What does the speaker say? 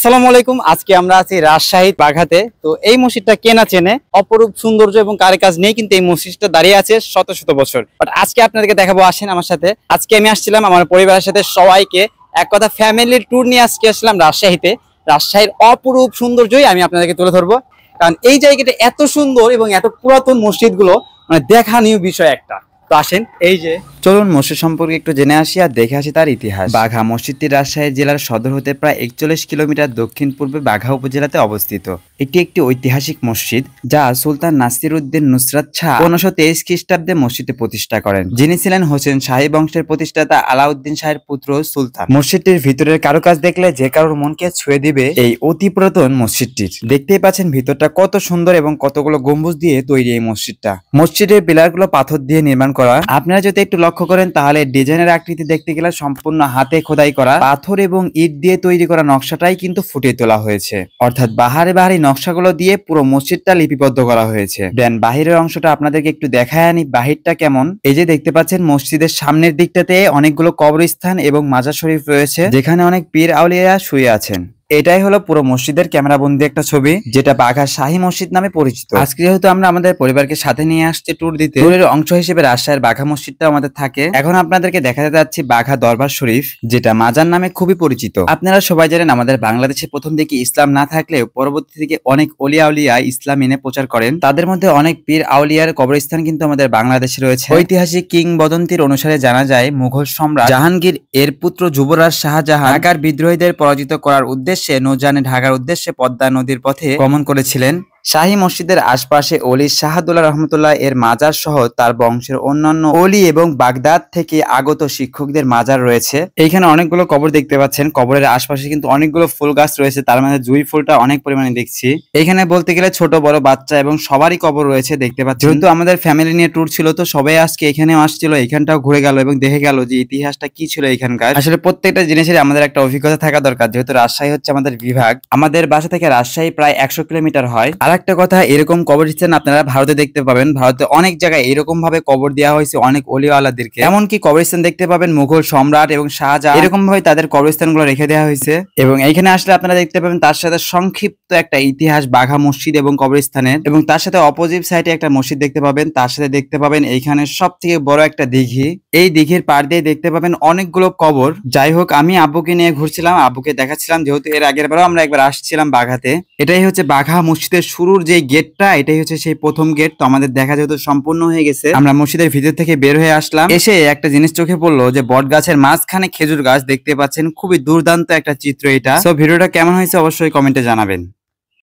আসসালামু আলাইকুম। আজকে আমরা আছি রাজশাহী বাঘাতে। তো এই মসজিদটা কে না চেনে, অপরূপ সৌন্দর্য এবং কারুকাজ নিয়ে কিন্তু এই মসজিদটা দাঁড়িয়ে আছে শত শত বছর। বাট আজকে আপনাদেরকে দেখাবো, আসেন আমার সাথে। আজকে আমি আসছিলাম আমার পরিবারের সাথে সবাইকে এক কথা ফ্যামিলি ট্যুর নিয়ে আজকে আসলাম রাজশাহীতে। রাজশাহীর অপরূপ সৌন্দর্যই আমি আপনাদেরকে তুলে ধরবো, কারণ এই জায়গাটা এত সুন্দর এবং এত পুরাতন মসজিদগুলো মানে দেখানীয় বিষয় একটা। তো আসেন, এই যে চলুন মসজিদ সম্পর্কে একটু জেনে আসি আর দেখে আসি তার ইতিহাস। বাঘা মসজিদটি রাজশাহী জেলার সদর হতে প্রায় 41 কিলোমিটার দক্ষিণ পূর্বে বাঘা উপজেলাতে অবস্থিত। এটি একটি ঐতিহাসিক মসজিদ যা সুলতান নাসির উদ্দিন নুসরাত শাহ 1523 খ্রিস্টাব্দে মসজিদটি প্রতিষ্ঠা করেন, যিনি ছিলেন হোসেন শাহী বংশের প্রতিষ্ঠাতা আলাউদ্দিন শাহের পুত্র সুলতান। মসজিদটির ভিতরের কারুকাজ দেখলে যে কারোর মনকে ছুঁয়ে দিবে এই অতি পুরাতন মসজিদটির। দেখতেই পাচ্ছেন ভিতরটা কত সুন্দর এবং কতগুলো গম্বুজ দিয়ে তৈরি এই মসজিদটা। মসজিদের পিলারগুলো পাথর দিয়ে নির্মাণ করা। আপনারা যদি একটু লক্ষ্য করেন তাহলে ডিজাইনের আকৃতি দেখতে গেলে সম্পূর্ণ হাতে খোদাই করা পাথর এবং ইট দিয়ে তৈরি করা নকশাটাই কিন্তু ফুটিয়ে তোলা হয়েছে, অর্থাৎ বাহারি নকশাগুলো দিয়ে পুরো মসজিদটা লিপিবদ্ধ করা হয়েছে। দেন বাহিরের অংশটা আপনাদেরকে একটু দেখায় আনি বাহিরটা কেমন। এই যে দেখতে পাচ্ছেন মসজিদের সামনের দিকটাতে অনেকগুলো কবরস্থান এবং মাজার শরীফ রয়েছে, যেখানে অনেক পীর আউলিয়া শুয়ে আছেন। এটাই হলো পুরো মসজিদের ক্যামেরাবন্দি একটা ছবি, যেটা বাঘা শাহী মসজিদ নামে পরিচিত। আজকে যেহেতু আমরা আমাদের পরিবারকে সাথে নিয়ে আসছি ট্যুর দিতে, ট্যুরের অংশ হিসেবে রাজশাহীর বাঘা মসজিদটা আমাদের থাকে। এখন আপনাদেরকে দেখাতে যাচ্ছি বাঘা দরবার শরীফ, যেটা মাজার নামে খুবই পরিচিত। আপনারা সবাই জানেন আমাদের বাংলাদেশে প্রথম দিকে ইসলাম না থাকলেও পরবর্তী থেকে অনেক অলিয়া উলিয়া ইসলাম এনে প্রচার করেন। তাদের মধ্যে অনেক পীর আউলিয়ার কবরস্থান কিন্তু আমাদের বাংলাদেশে রয়েছে। ঐতিহাসিক কিংবদন্তির অনুসারে জানা যায় মুঘল সম্রাট জাহাঙ্গীর এর পুত্র যুবরাজ শাহজাহান ঢাকার বিদ্রোহীদের পরাজিত করার উদ্দেশ্যে নৌযানে ঢাকার উদ্দেশ্যে পদ্মা নদীর পথে গমন করেছিলেন। শাহী মসজিদের আশপাশে অলি শাহাদুল্লাহ রহমতুল্লাহ এর মাজার সহ তার বংশের অন্যান্য অলি এবং বাগদাদ থেকে আগত শিক্ষকদের মাজার রয়েছে। এইখানে অনেকগুলো কবর দেখতে পাচ্ছেন। কবরের আশপাশে কিন্তু অনেকগুলো ফুল গাছ রয়েছে, তার মধ্যে জুই ফুলটা অনেক পরিমাণে দেখছি। এখানে বলতে গেলে ছোট বড় বাচ্চা এবং সবারই কবর রয়েছে দেখতে পাচ্ছেন। যেহেতু আমাদের ফ্যামিলি নিয়ে ট্যুর ছিল, তো সবাই আজকে এখানেও আসছিল, এখানটাও ঘুরে গেল এবং দেখে গেল যে ইতিহাসটা কি ছিল এখানকার। আসলে প্রত্যেকটা জিনিসের আমাদের একটা অভিজ্ঞতা থাকা দরকার, যেহেতু রাজশাহী হচ্ছে আমাদের বিভাগ। আমাদের বাসা থেকে রাজশাহী প্রায় 100 কিলোমিটার হয়। একটা কথা, এরকম কবরস্থান আপনারা ভারতে দেখতে পাবেন। ভারতে অনেক জায়গায় এরকম ভাবে কবর দেওয়া হয়েছে অনেক অলিওয়ালাদেরকে। এমনকি কবরস্থান দেখতে পাবেন মুঘল সম্রাট এবং শাহজাহান, এরকম ভাবে তাদের কবরস্থানগুলো রেখে দেওয়া হয়েছে। এবং এইখানে আসলে আপনারা দেখতে পাবেন তার সাথে সংক্ষিপ্ত একটা ইতিহাস বাঘা মসজিদ এবং কবরস্থানের, এবং তার সাথে অপোজিট সাইডে একটা মসজিদ দেখতে পাবেন। তার সাথে দেখতে পাবেন এইখানে সব থেকে বড় একটা দিঘি। এই দিঘির পাড় দিয়ে দেখতে পাবেন অনেকগুলো কবর। যাই হোক, আমি আব্বুকে নিয়ে ঘুরছিলাম, আব্বুকে দেখাচ্ছিলাম, যেহেতু এর আগের বারও আমরা একবার আসছিলাম বাঘাতে। এটাই হচ্ছে বাঘা মসজিদের শুরুর যে গেটটা, এটাই হচ্ছে সেই প্রথম গেট। তো আমাদের দেখা যেহেতু সম্পূর্ণ হয়ে গেছে, আমরা মসজিদের ভিতর থেকে বের হয়ে আসলাম। এসে একটা জিনিস চোখে পড়লো যে বট গাছের মাঝখানে খেজুর গাছ দেখতে পাচ্ছেন। খুবই দুর্দান্ত একটা চিত্র এটা। তো ভিডিওটা কেমন হয়েছে অবশ্যই কমেন্টে জানাবেন।